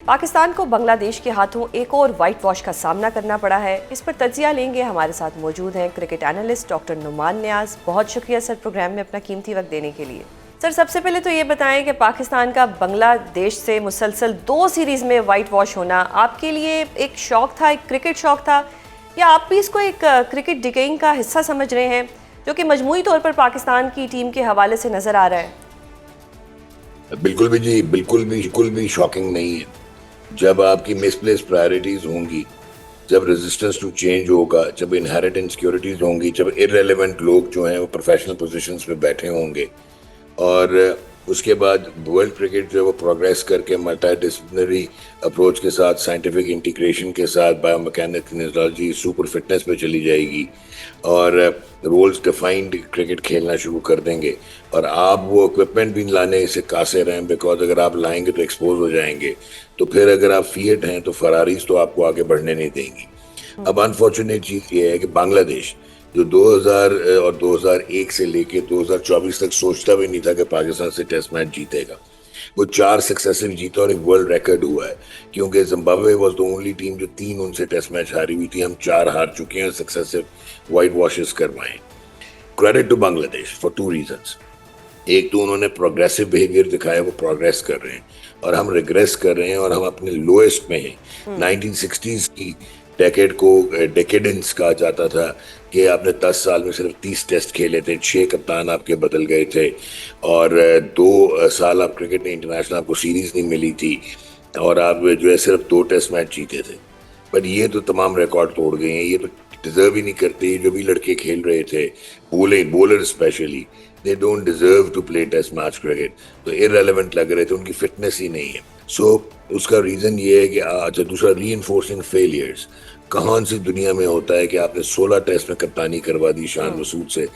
पाकिस्तान को बांग्लादेश के हाथों एक और वाइट वॉश का सामना करना पड़ा है। इस पर तज्जिया लेंगे। हमारे साथ मौजूद हैं क्रिकेट एनालिस्ट डॉक्टर नुमान नियाज। बहुत शुक्रिया सर प्रोग्राम में अपना कीमती वक्त देने के लिए। सर, सबसे पहले तो ये बताएं कि पाकिस्तान का बांग्लादेश से मुसलसल 2 सीरीज़ में वाइट वॉश होना आपके लिए एक शौक था, एक क्रिकेट शौक था, या आप भी इसको एक क्रिकेट डिकेइंग का हिस्सा समझ रहे हैं जो कि मजमूई तौर पर पाकिस्तान की टीम के हवाले से नज़र आ रहा है? बिल्कुल भी जी, बिल्कुल भी शॉकिंग नहीं है। जब आपकी मिसप्लेस प्रायोरिटीज होंगी, जब रेजिस्टेंस टू चेंज होगा, जब इनहेरिट इनसिक्योरिटीज होंगी, जब इररेलेवेंट लोग जो हैं वो प्रोफेशनल पोजीशंस पे बैठे होंगे, और उसके बाद वर्ल्ड क्रिकेट जो है वो प्रोग्रेस करके मल्टी डिसिप्लिनरी अप्रोच के साथ, साइंटिफिक इंटीग्रेशन के साथ, बायोमैकेनिकल सुपर फिटनेस पे चली जाएगी और रोल्स डिफाइंड क्रिकेट खेलना शुरू कर देंगे। और आप वो इक्विपमेंट भी लाने से कासिर हैं, बिकॉज अगर आप लाएंगे तो एक्सपोज हो जाएंगे। तो फिर अगर आप फिएट हैं तो फरारीज तो आपको आगे बढ़ने नहीं देंगी। अब अनफॉर्चुनेट चीज़ ये है कि बांग्लादेश जो 2000 और 2001 से लेके 2024 तक सोचता भी नहीं था कि पाकिस्तान से टेस्ट मैच जीतेगा, वो 4 सक्सेसिव जीता और एक वर्ल्ड रिकॉर्ड हुआ है, क्योंकि Zimbabwe was the only team जो 3 उनसे टेस्ट मैच हारी हुई थी। हम 4 हार चुके हैं, सक्सेसिव वाइट वॉशेस करवाए। Credit to Bangladesh for 2 reasons. एक तो उन्होंने प्रोग्रेसिव बिहेवियर दिखाया, वो प्रोग्रेस कर रहे हैं, और हम रिग्रेस कर रहे हैं और हम अपने लोएस्ट में हैं। 1960s की डेकेड को डेकेडेंस कहा जाता था कि आपने 10 साल में सिर्फ 30 टेस्ट खेले थे, 6 कप्तान आपके बदल गए थे, और 2 साल आप क्रिकेट इंटरनेशनल आपको सीरीज नहीं मिली थी, और आप जो है सिर्फ 2 टेस्ट मैच जीते थे। बट ये तो तमाम रिकॉर्ड तोड़ गए हैं, ये तो डिजर्व ही नहीं करते। जो भी लड़के खेल रहे थे, bowler specially, they don't deserve to play test match cricket. तो इररेलेवेंट लग रहे थे, उनकी फिटनेस ही नहीं है। सो उसका रीज़न ये है कि अच्छा, दूसरा री-इन्फोर्सिंग फेलियर्स। कहाँ से दुनिया में होता है कि आपने 16 टेस्ट में कप्तानी करवा दी शान मसूद से,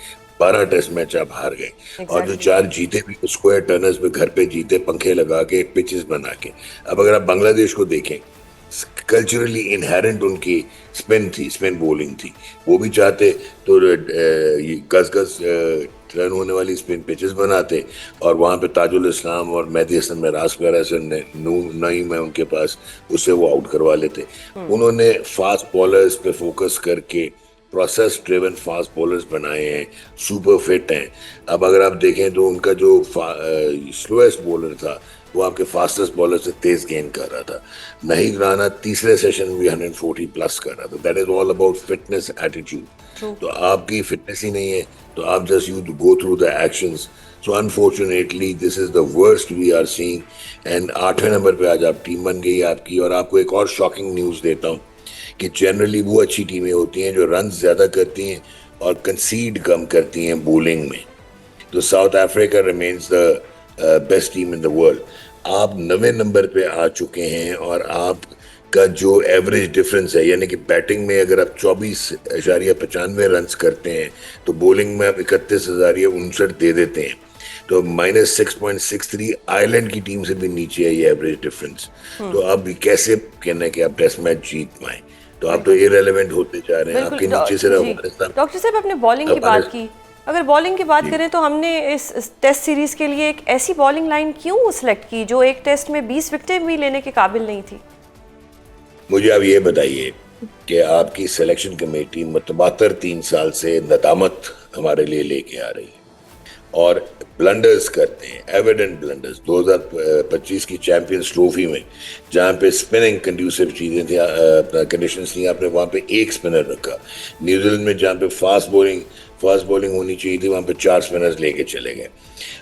12 टेस्ट मैच आप हार गए, और जो 4 जीते भी स्क्वायर टर्नर्स पे घर पे जीते, पंखे लगा के, पिचेस बना के। अब अगर आप बांग्लादेश को देखें, कल्चरली इनहेरेंट उनकी स्पिन बॉलिंग थी। वो भी चाहते तो गज टर्न होने वाली स्पिन पिचेस बनाते, और वहाँ पे ताजुल इस्लाम और मेहदी हसन मिराज वगैरह से नईम है उनके पास, उससे वो आउट करवा लेते। उन्होंने फास्ट बॉलर्स पे फोकस करके प्रोसेस ड्रिवन फास्ट बॉलर्स बनाए हैं, सुपर फिट हैं। अब अगर आप देखें तो उनका जो स्लोएस्ट बॉलर था वो आपके फास्टेस्ट बॉलर से तेज गेंद कर रहा था। नहीं राना तीसरे सेशन में भी 140 प्लस कर रहा था। That is all about fitness attitude. तो आपकी फिटनेस ही नहीं है तो आप just you go through the actions. So unfortunately this is the worst we are seeing. And 8वें नंबर पे आज आप टीम बन गई आपकी। और आपको एक और शॉकिंग न्यूज़ देता हूँ कि जनरली वो अच्छी टीमें होती हैं जो रन ज़्यादा करती हैं और कंसीड कम करती हैं बॉलिंग में। तो south Africa remains the best team in the world. आप 9वें नंबर पे आ चुके हैं, और आपका जो एवरेज डिफरेंस है, यानी कि बैटिंग में अगर आप 24.95 रन करते हैं तो बॉलिंग में आप 31,059 दे देते हैं। तो -6.63 आयरलैंड की टीम से भी नीचे है ये एवरेज डिफरेंस। तो अब कैसे कहना है कि आप टेस्ट मैच जीत पाए? तो आप तो इररेलेवेंट होते जा रहे हैं। आपके नीचे से डॉक्टर साहब, आपने बॉलिंग की बात की। अगर बॉलिंग की बात करें तो हमने इस टेस्ट सीरीज के लिए एक ऐसी बॉलिंग लाइन क्यों सिलेक्ट की जो एक टेस्ट में 20 विकेटें भी लेने के काबिल नहीं थी? मुझे अब ये बताइए कि आपकी सिलेक्शन कमेटी मुतबातर 3 साल से नदामत हमारे लिए लेके आ रही है और ब्लंडर्स करते हैं, एविडेंट ब्लंडर्स। 2025 की चैंपियंस ट्रॉफी में जहाँ पे स्पिनिंग कंड्यूसिव चीज़ें थी, कंडीशंस थी, आपने वहाँ पे 1 स्पिनर रखा। न्यूजीलैंड में जहाँ पे फास्ट बॉलिंग होनी चाहिए थी, वहाँ पे 4 स्पिनर्स लेके चले गए।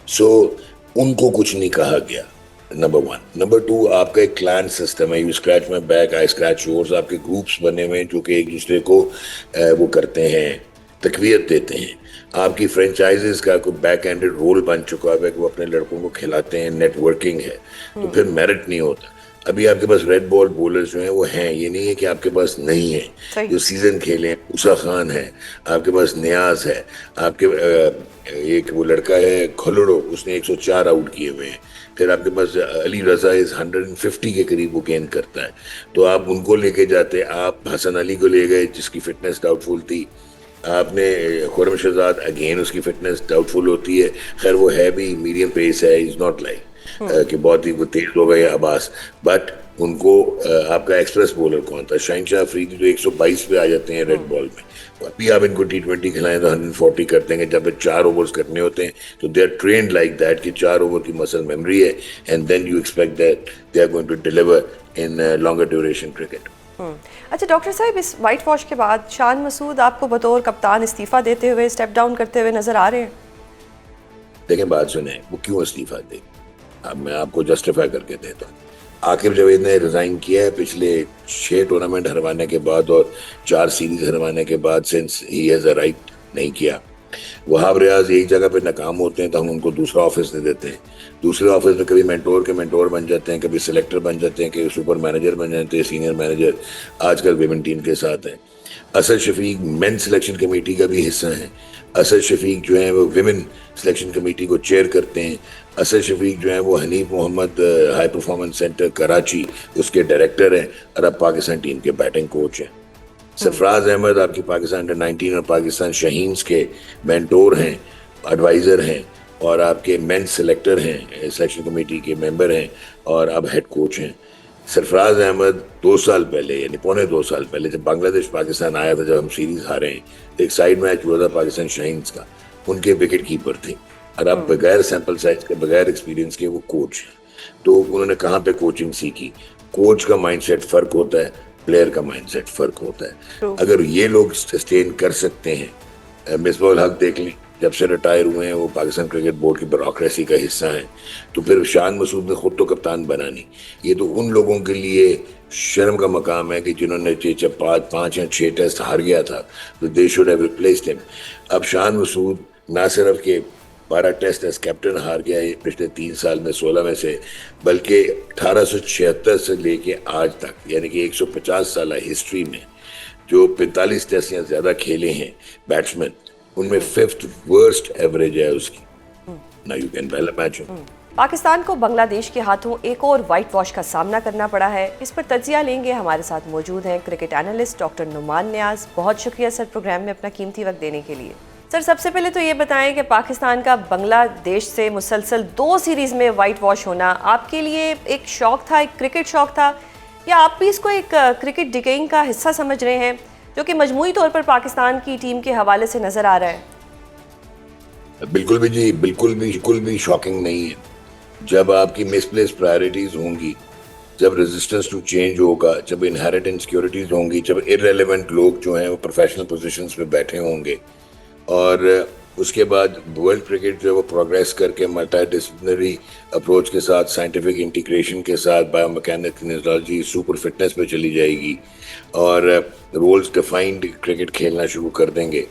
सो उनको कुछ नहीं कहा गया, नंबर 1। नंबर 2, आपका एक क्लैन सिस्टम है। You scratch my back, I scratch yours. आपके ग्रुप्स बने हुए हैं जो कि एक दूसरे को वो करते हैं, तकवीयत देते हैं। आपकी फ्रेंचाइजेस का कोई बैक एंडेड रोल बन चुका है कि वो अपने लड़कों को खिलाते हैं, नेटवर्किंग है, तो फिर मेरिट नहीं होता। अभी आपके पास रेड बॉल बॉलर्स जो हैं वो हैं, ये नहीं है कि आपके पास नहीं है। जो सीजन खेले, उषा खान है आपके पास, नियाज है आपके, एक वो लड़का है खलड़ो, उसने 104 आउट किए हुए हैं। फिर आपके पास अली रजा इज 150 के करीब वो गेंद करता है, तो आप उनको लेके जाते। आप हसन अली को ले गए जिसकी फिटनेस डाउटफुल थी। आपने खुरम शहजाद, अगेन उसकी फिटनेस डाउटफुल होती है। खैर वो है भी मीडियम पेस है, इज नॉट लाइक कि बहुत ही वो तेज हो गए अब्बास, बट उनको आपका एक्सप्रेस बॉलर कौन था, शहनशाह अफरीदी जो 122 पे आ जाते हैं रेड बॉल में, अभी आप इनको T20 खिलाएं तो 140 कर देंगे। जब 4 ओवर्स करने होते हैं तो they are trained like that कि 4 ओवर की मसल मेमोरी है, and then you expect that they are going to deliver in longer duration cricket. अच्छा डॉक्टर साहब, इस वाइट वॉश के बाद शान मसूद आपको बतौर कप्तान इस्तीफा देते हुए, स्टेप डाउन करते हुए नजर आ रहे हैं? देखें, बात सुने, वो क्यों इस्तीफा दे, अब मैं आपको जस्टिफाई करके देता हूँ। आकिब जावेद ने रिजाइन किया है पिछले 6 टूर्नामेंट हरवाने के बाद और 4 सीरीज हरवाने के बाद, since he has a right नहीं किया। वहाब रियाज एक जगह पे नाकाम होते हैं तो हम उनको दूसरा ऑफिस दे देते हैं, दूसरे ऑफिस में कभी मेंटोर के मेंटोर बन जाते हैं, कभी सिलेक्टर बन जाते हैं, कभी सुपर मैनेजर बन जाते हैं, सीनियर मैनेजर आजकल विमेन टीम के साथ हैं। Asad Shafiq men selection committee का भी हिस्सा हैं। असद शफीक जो है वो विमेन सिलेक्शन कमेटी को चेयर करते हैं। असद शफीक जो है वो Hanif Mohammad high performance centre Karachi उसके डायरेक्टर हैं और अब पाकिस्तान टीम के बैटिंग कोच हैं। सरफराज अहमद आपकी पाकिस्तान अंडर 19 और पाकिस्तान शाहीन्स के मेंटोर हैं, एडवाइज़र हैं और आपके मेन सिलेक्टर हैं, सिलेक्शन कमेटी के मेंबर हैं और अब हेड कोच हैं। सरफराज अहमद 2 साल पहले यानी पौने 2 साल पहले जब बांग्लादेश पाकिस्तान आया था, जब हम सीरीज हारे हैं, एक साइड मैच हुआ था पाकिस्तान शाहीन्स का, उनके विकेट कीपर थे और अब बगैर सैंपल साइज के, बगैर एक्सपीरियंस के वो कोच हैं। तो उन्होंने कहाँ पे कोचिंग सीखी? कोच का माइंडसेट फर्क होता है, प्लेयर का माइंडसेट फर्क होता है। अगर ये लोग सस्टेन कर सकते हैं, मिसबाह उल हक देख लें, जब से रिटायर हुए हैं वो पाकिस्तान क्रिकेट बोर्ड की ब्यूरोक्रेसी का हिस्सा है, तो फिर शान मसूद ने खुद तो कप्तान बना नहीं। ये तो उन लोगों के लिए शर्म का मकाम है कि जिन्होंने 5 या 6 टेस्ट हार गया था, तो they should have replaced him. अब शान मसूद ना सिर्फ के 12 टेस्ट एज कैप्टन हार गया है पिछले 3 साल में, 16 में से, बल्कि 1876 से लेके आज तक यानी कि 150 साल हिस्ट्री में जो 45 टेस्ट या ज्यादा खेले हैं बैट्समैन, उनमें 5th वर्स्ट एवरेज है उसकी। ना you can well imagine. Pakistan को बांग्लादेश के हाथों एक और वाइट वॉश का सामना करना पड़ा है। इस पर तज्जिया लेंगे, हमारे साथ मौजूद हैं क्रिकेट एनालिस्ट डॉक्टर नुमान न्याज। बहुत शुक्रिया सर प्रोग्राम में अपना कीमती वक्त देने के लिए। सर सबसे पहले तो ये बताएं कि पाकिस्तान का बांग्लादेश से मुसलसल 2 सीरीज में वाइट वॉश होना आपके लिए एक शौक था, एक क्रिकेट शौक था, या आप भी इसको एक क्रिकेट डिकेइंग का हिस्सा समझ रहे हैं जो कि मजमूई तौर पर पाकिस्तान की टीम के हवाले से नजर आ रहा है? बिल्कुल भी जी, बिल्कुल भी शॉकिंग नहीं है। जब आपकी मिसप्लेस प्रायोरिटीज होंगी, जब रेजिस्टेंस टू चेंज होगा, जब इनहेरिट इनसिक्योरिटीज होंगी, जब इररेलेवेंट लोग जो हैं वो प्रोफेशनल पोजीशंस पे बैठे होंगे और उसके बाद वर्ल्ड क्रिकेट जो है वो प्रोग्रेस करके मल्टी डिसिप्लिनरी अप्रोच के साथ, साइंटिफिक इंटीग्रेशन के साथ, बायोमैकेनिक्स, किनेसियोलॉजी, सुपर फिटनेस पे चली जाएगी और रोल्स डिफाइंड क्रिकेट खेलना शुरू कर देंगे,